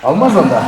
Алмаз анда.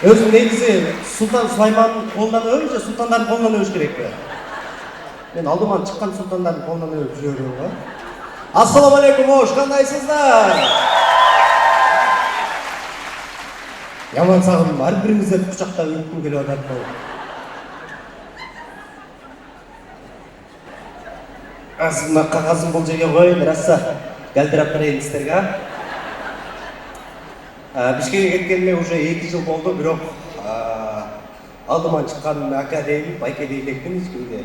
Өзі негізі Сұлтан Сулайманның қолынан өбіп, сұлтандардың қолынан өбіш керек пе? Мен алдыман шыққан сұлтандардың қолынан өбіп жүрегім ғой. Ассалаумағалейкум, ош, қандайсыздар? Яман сағым, әрбіріңіздер құшақта өткім келіп жатады. Азымна қағазым бұл жерге қойын, раса gəlдіріп тұрайын сіздерге. Бішкекке кеткеніме уже 2 жыл болды, бірақ алдыман шыққан әка дейін, байке дейлектім, ешкімге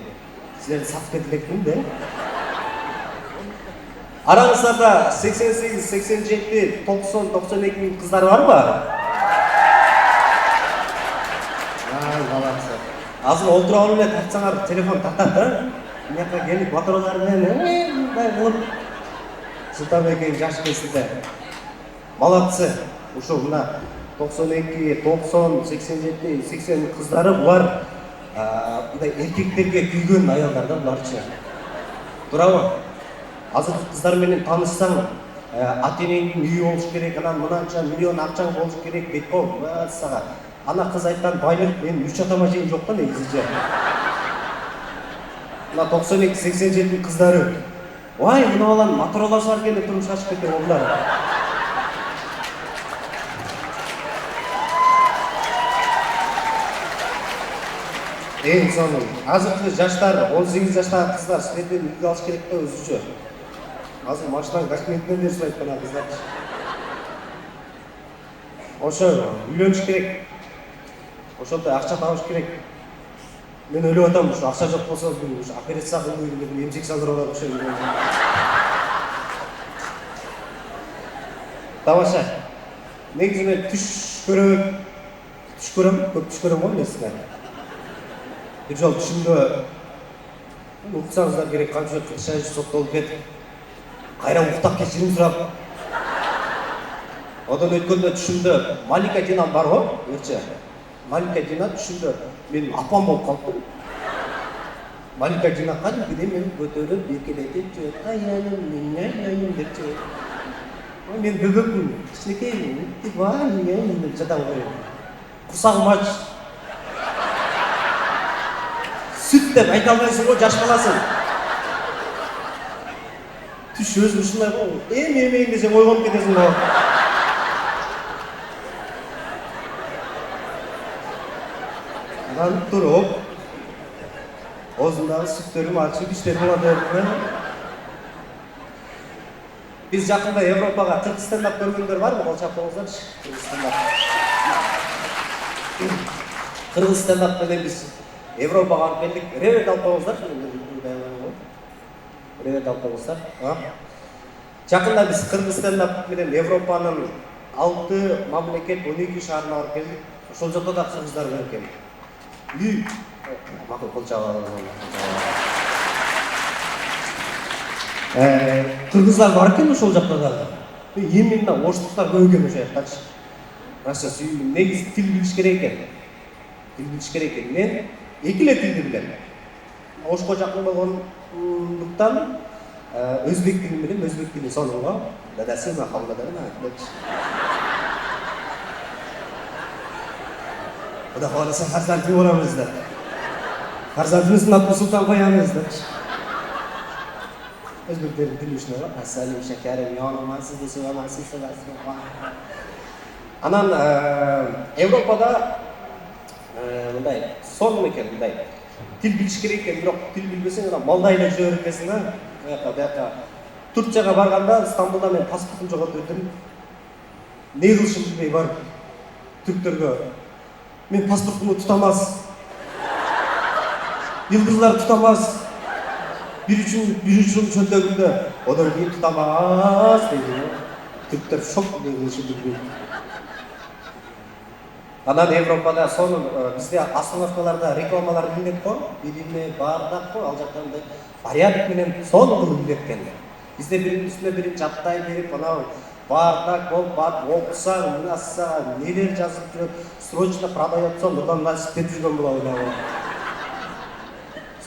сіздерді сап кетілектім де. Араңыздарда 88, 87, 90, 92 мың қыздар бар ба? Баласы. Азыр олдыра олымет тартсаңар телефон тартады. Мияққа келіп батыроларымен мұндай қылып Сұлтан екең жаш кесілді. Молодцы. Ушо мына 92, 90, 87, 80 қыздары бұлар еркектерге күйген аялдарда бұларшы. Тұрауы, азыр қыздарменен танышсаң, ата-енеңнің үйі болуш керек, анан мынанша миллион ақчаң болуш керек деп қой, саға. Ана қыз айтқан байлық мен 3 атама жейін жоқ та негізі. Мына 92, 87 қыздары. Ой, мына баланы моторолашылар келіп тұрмыс ашып кеткен олар. Ең соңы, азырғы жаштар, 18 жаштағы қыздар сіздерден үйге алыш керек та өзінше. Азыр машинаның документінен де сұрайды бұна қыздар. Ошо үйлөніш керек. Ошолда ақша табыш керек. Мен өліп атам, ақша жоқ болса, операция қылып емшек салдырып алады ошо. Тамаша. Негізі мен түш көрем, көп түш көрем ғой месіне. Bir жол түшімді ұқсаңыздар керек, қанша қыршай сотталып кетіп, қайра ұқтақ кешірім сұрап. Одан өткенде түшімді Малика Динам бар ғой, өртше. Малика Дина түшімді мен апам болып қалыптым. Малика Дина қадімгіде мен көтеріп, еркелетіп жүр, қайраным, мен деп жүр. Мен бөбекпін, кішінекеймін, мен жадам қойым. Құсағым ач. Süt деп айта алмайсың ғой, жаш баласың. Түш өзің шындай ғой, емейін десең ойғанып кетесің ғой. Анан тұрып, осындағы сүттерім ашып, іштерім оладырым. Біз жақында Европаға Қырғызстандап көргендер бар ма? Ол шапыңыздаршы, Қырғызстандап менен біз Европаға алып келдік. Ревет алып қойыңыздар. Ревет алып қойыңыздар. Жақында біз Қырғызстандап менен Европаның 6 мамлекет 12 шаарына алып келдік. Ошол жақта да қырғыздар бар екен. Үй, мақұл қолчаға. Қырғыздар бар екен ошол жақта да. Именно орыстықтар көп екен ошол жақтачы. Раса сүйім, негізі тіл біліш керек екен. Тіл біліш керек екен. Мен екілі тілді білем. Ошқа жақын болғандықтан өзбек тілін білем, өзбек тілін соныңға. Дадасы ма қабылдадарым айтылыш. Құда қаласа Фарзантын боламыздар. Фарзантымыздың атын Сұлтан қоямыздар. Өзбектердің тілі үшін оға. Ассалим шәкәрім, яғынымасыз десе оғамасыз сұрасыз. Анан Европада мындай сон екен мындай тіл біліш керек екен, бірақ тіл білбесең малдайлы жүріп екенсің. Турцияға барғанда Стамбулда мен паспортым жоғалтып өттім. Не қылышым білмей барып түріктерге. Мен паспортымды тұтамас. Йылдызлар тұтамас. Bir üçün çöldөгүндө одан кейін тұтамас дейді. Түріктер шок қылышым білмей. Анан Европада соны бізде остановкаларда рекламалар билет қой, биліне бардақ қой, ал жақтарында порядок менен соны қылып билеткен. Бізде бірінің үстіне бірін жаттай беріп, анау бардақ болып, барып оқысаң, мынасаң, нелер жазып жүріп, срочно продается, одан насып кетіп жүрген бұл ойлауы.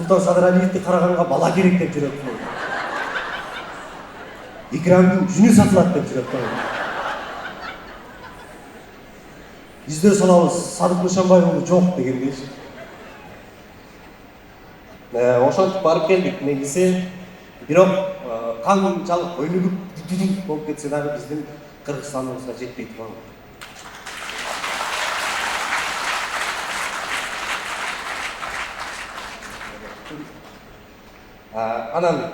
Султан Садыралиевди караганга бала керек деп жүрөт. Икрамдын жүнү сатылат деп жүрөт. Издөө салабыз, Садык Нышанбай уулу жок дегендей. Ошентип барып келдик. Негизи бирок канчалык өнүгүп болуп кетсе дагы биздин Кыргызстаныбызга жетпей турган. Анан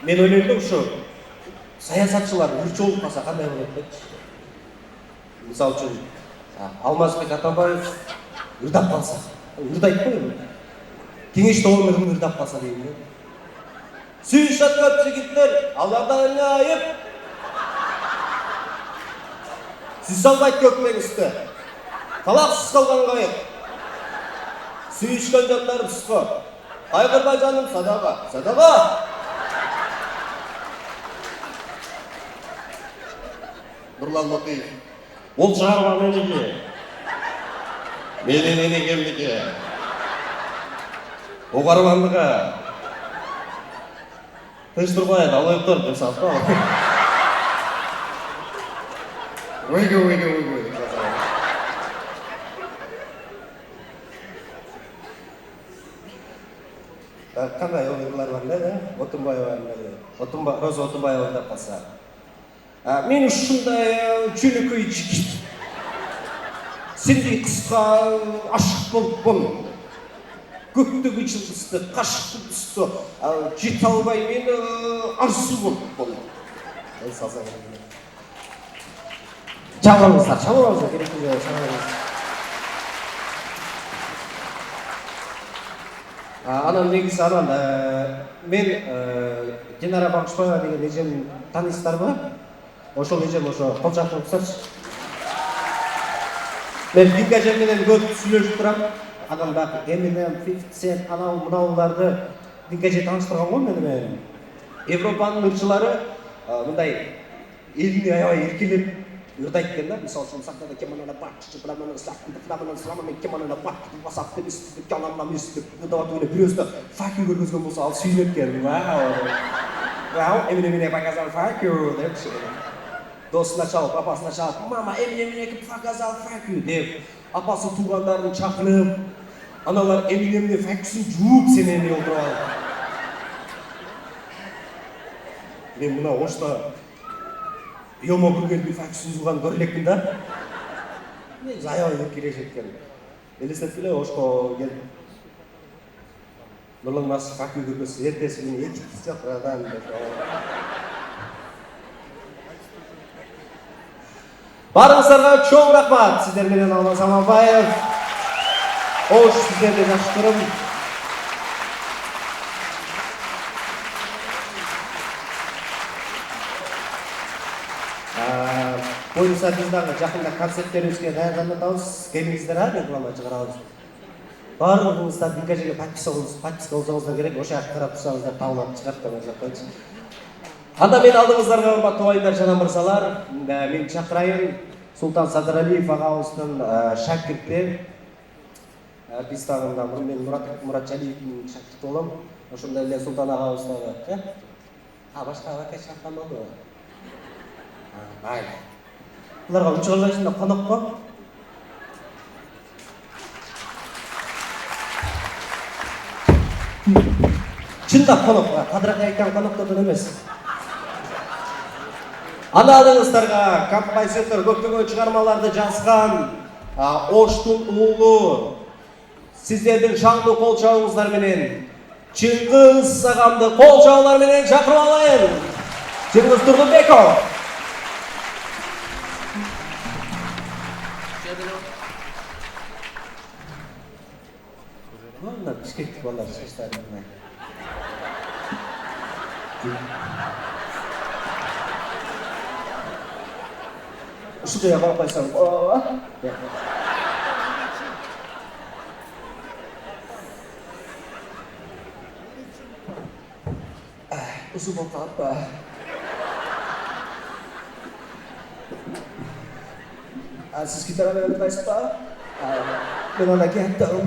мен ойлойм да ушу саясатчылар үрчү болуп калса кандай болот депчи. Мисалы үчүн Алмазбек Атамбаев ырдап калса, ырдайт го эми. Кеңеш тобунун ырдап калса дейм да. Сүйүш аткан жигиттер, алардан эмне айып? Сүз салбайт көкмең үстө. Талаксыз калган кайык. Сүйүшкөн жандарыбызга кайгырбай жаным садаға, садаға. Нурлан Лотиев. Ол чыгарма меники. Менин энегемдики. Огармандыга. Тыштырбай, алып тур деп салып. Ойго. Кандай ойгулар бар да? Роза Отунбаева да калса. Мен ушундай чөнөкөй жигит. Сендей кызга ашык болупмун. Көктөгү жылдызды, кашык түстү, жете албай мен арсыз болупмун. Чабыңыздар, керек чабыңыз. Анан негизи мен Динара Бакышбаева деген эжем таанысыздарбы? Ошол эжем ошо Колчактын кыздарчы. Мен Динка эжем менен көп сүйлөшүп турам. Анан дагы Eminem, 50 Cent мынауларды Динка эже тааныштырган го мени. Европанын ырчылары мындай элине аябай эркелеп ырдайт экен да. Мисалы үчүн сахнада кеманана бакчы, брамана сламан кеманана бакчы, басапты бис, канамна бис деп ырдап эле бирөөсү fuck you көргөзгөн болсо ал сүйүнөт экен. Вау, Eminem показал fuck you деп. Досуна чалып, апасына чалып, мама Eminem показал fuck you деп. Апасы туугандарын чакырып, аналар Eminem'nin fuck you'сун жууп семени олтуруп алып. Мен мына ошто Йомо көргенде факсын жуған көрлекпін да. Мен аябай еркелешет екен. Елестетіп эле ошко келдим. Нурлан Насып факы көргөзсө эртеси күнү эки жок адам деп. Барыңыздарга чоң рахмат. Сиздер менен Алмаз Аманбаев. Ош сиздерди жакшы көрөм. Боюнса биз дагы жакында концерттерибизге даярданабыз. Келиңиздер, деп чыгарабыз. Барлыгыңыздар Динка эжеге подписка болсоңуздар керек. Ошо жакка карап турсаңыздар таанып чыгат деп жатканчы. Анда мен алдыңыздарга урматтуу айдар жана мырзалар, мен чакырайын Султан Садыралиев агабыздын шакирти. Биз дагы мен Муратжалиевдин шакирти болом. Ошондой эле Султан агабыз дагы. Башка абакай шакырмады. Майли. Буларга учуралайсың да конокко. Чындап конок, кадырак айткан коноктордон эмес. Анда алдыңыздарга композитор көптөгөн чыгармаларды жазган Оштун уулу сиздердин шаңдуу кол чабууларыңыздар менен Чыңгыз агамды кол чабуулар менен чакырып алайын. Чыңгыз Турдубеков. Ладно, бишкектик балдар чыгыштары мына. Ушундай карап койсоң, ушул болуп калат. Сиз гитара менен ырдайсыз ба? Мен аны кеттим.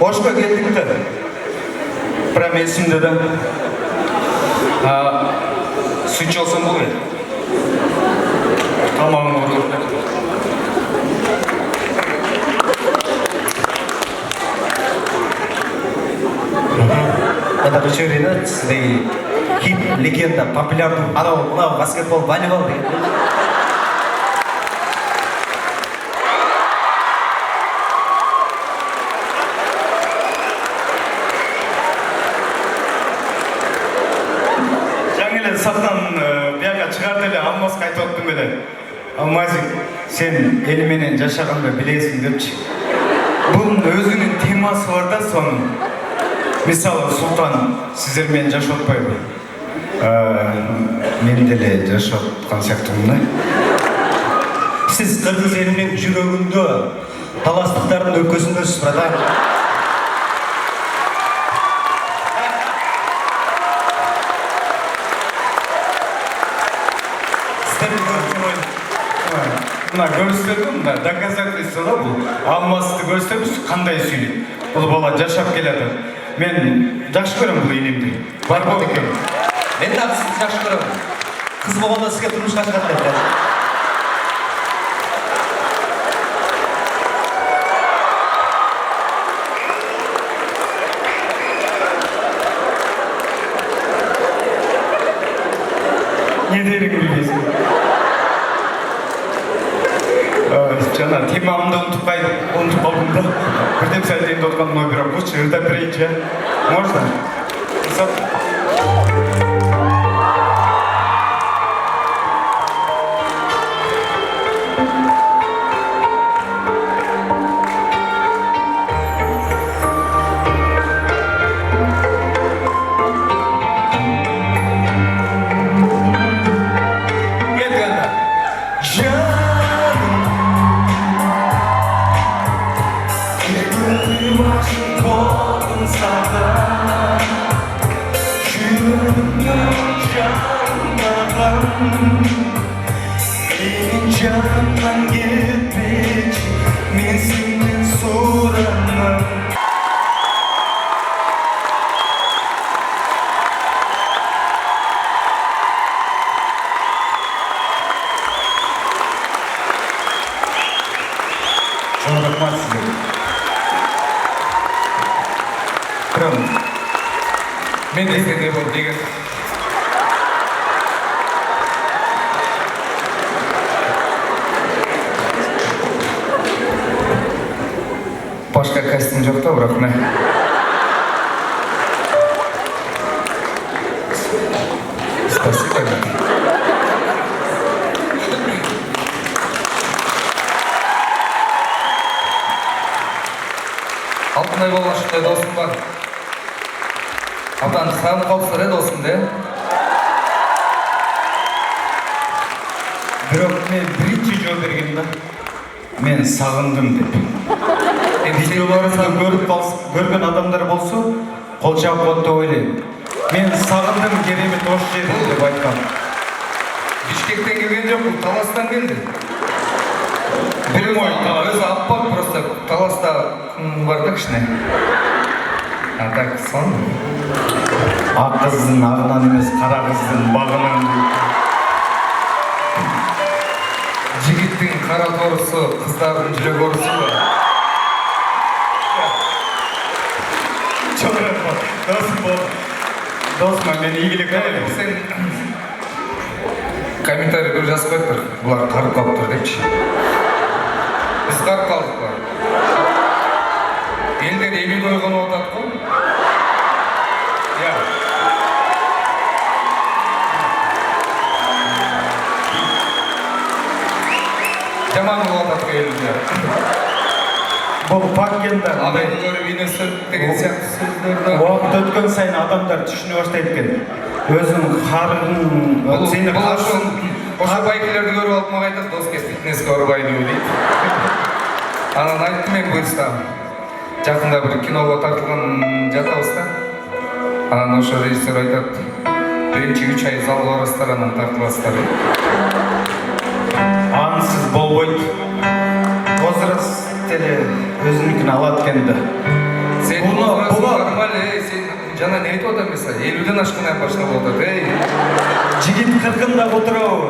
Oşka geldik de. Prem esimde de. Su içiyorsan bu ya. Tamam olur. Это вечерина, среди хит, легенда, популярный, она баскетбол, волейбол. Жаңылы саттан бияга чыгарды эле Алмазга айтып аттым эле. Алмазик, сен эл менен жашаганды билесиң депчи. Бунун өзүнүн темасы бар да сонун. Мисалы Султан, сіздер мен жашап отпайбы? Мен деле жашап отқан сияқтымын. Сіз қырғыз елінің жүрегінде, таластықтардың өлкөсүндөсүз, братан. Мына көрсөтөм да, доказательство да бұл. Алмазды көрсөтөбүз, кандай сүйлөйт. Бұл бала жашап келеді. Мен жақсы көрем бұл енемді. Бар бол екен. Мен de сізді жақсы көремін. Қыз болғанда сізге тұрмышқа шығады деп. Не дерің білесің? Жана темамды ұмытып қалдым да. Бірден сәлден отқан номерім бұл шырда бірінші. Можно? Canımdan gitmiş, men senin suratına. Çok rahmat size. Kral, men de size bu diye. Başka kastım yok da bırakma. Спасибо. Алтынай болған шықтай досым бар. Абдан сағынып қалыпсыр досым де. Бірақ мен бірінші жол берген да. Мен сағындым деп. Видеоларымды көрген адамдар болса, қол жауып отты ойлаймын. Мен сағындым керемет осы жерді деп айтқан. Бишкектен келген жоқ, бұл Таластан келді. Білмей, өзі аппақ просто Таласта бар да кішіне. А так, сон? Ақ қыздың ағынан емес, қара қыздың бағынан. Жігіттің қара торысы, қыздардың жүрек орысы бар. Çok rahat. Dostum bu. Dostum ben ilgili kalıyor. Sen kommentarı bir yazıp ettir. Bunlar karıp kalıptır deyip. Biz karıp kaldık var. Elder emin oygun otat koy. Ya. Jaman otat koy elinde. Bu paketler. Adayın görüp inesi деген сияқты сөздерді. Уақыт өткен сайын адамдар түсіне бастайды екен. Өзінің қарының, сені қаршын. Осы байкелерді көріп алып маған айтады, дос кез фитнеске ұрбайды дейді. Анан айтты мен бұйырса. Жақында бір киноға тартылған жатабыз да. Анан ошо режиссер айтады, бірінші 3 ай зал барасыздар, анан тартыласыздар. Ансыз болбойды. Возраст өзүнүкүн алат экен да. Sen normal, sen жана не айтып атам mesela 50'den aşkına başlап atат, Жигит 40-ында отурабы.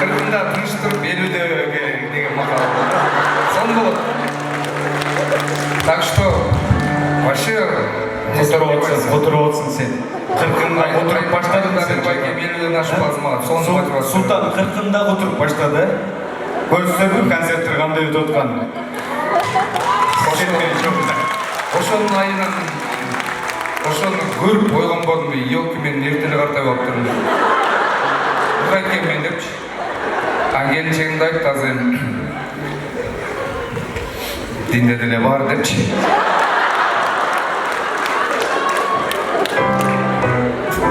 40'ында тыныч туруп 50'де деген макал бар. Сон болот. Так что вообще Отуруп атсың сен. 40-ында отуруп баштадың да бир байке 50'ден ашып азмат. Сонун мотивация. Султан 40-ында отуруп баштады. Көрсөтүп концерттер кандай өтүп атканын. Ошонун айынан ошону көрүп койгон болдум. Ёлки мен эртеле картай алып турдум. Кайт келмен депчи. Келинчегимди айтты азыр динде деле бар депчи.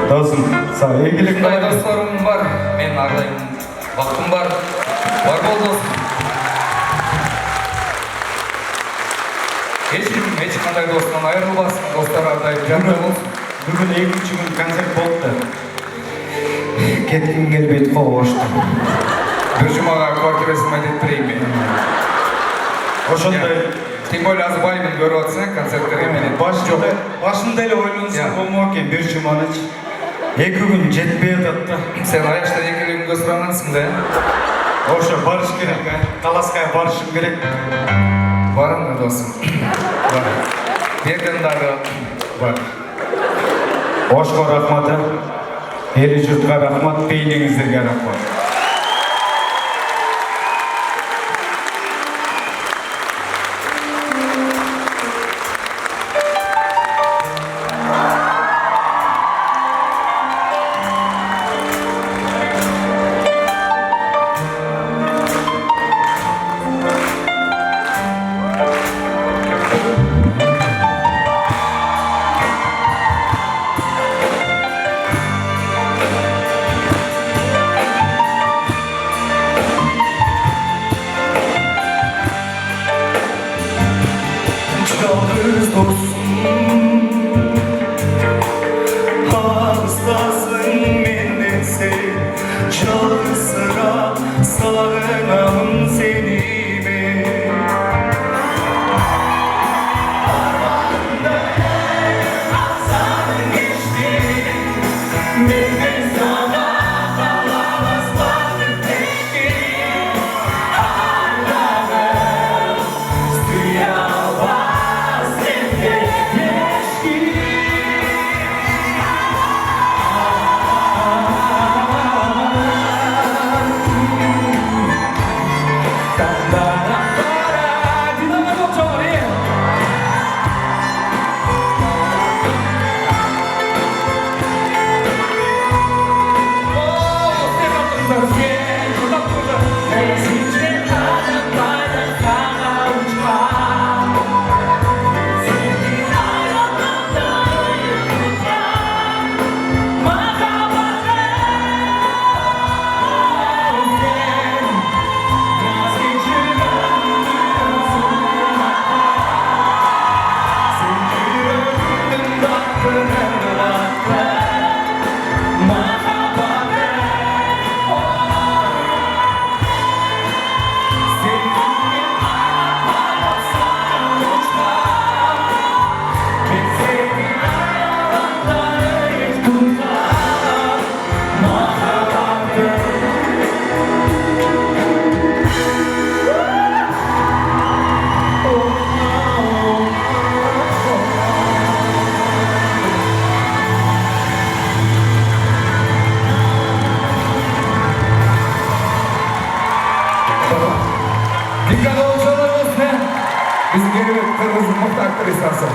Досым, сага ийгилик Мындай досторум бар, менин ар дайым бактым бар. Бар бол досум. Эч кандай достунан айрылбасын, достор ар дайым жаман болсун. Бүгүн 2-күн концерт болду. Кетким келбейт кобошту. Бир жумага квартирасына айтып берейин мен. Ошондой Тем более азбайбын көрүп атсаң концерттерге менен. Башында эле ойлонсоң болмок экен бир жуманычы. 2 күн жетпей атат да. Сен аяшта 2 күнгө сурагансың да. Ошо барыш керек, Талаская барышым керек. Барам да досум. Бар. Берген дагы бар. Ошко рахмат. Эли журтка рахмат, бейниңиздерге рахмат.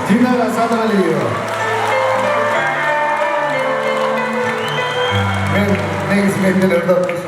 Динара Садалиева. Мен негизи менден ырдап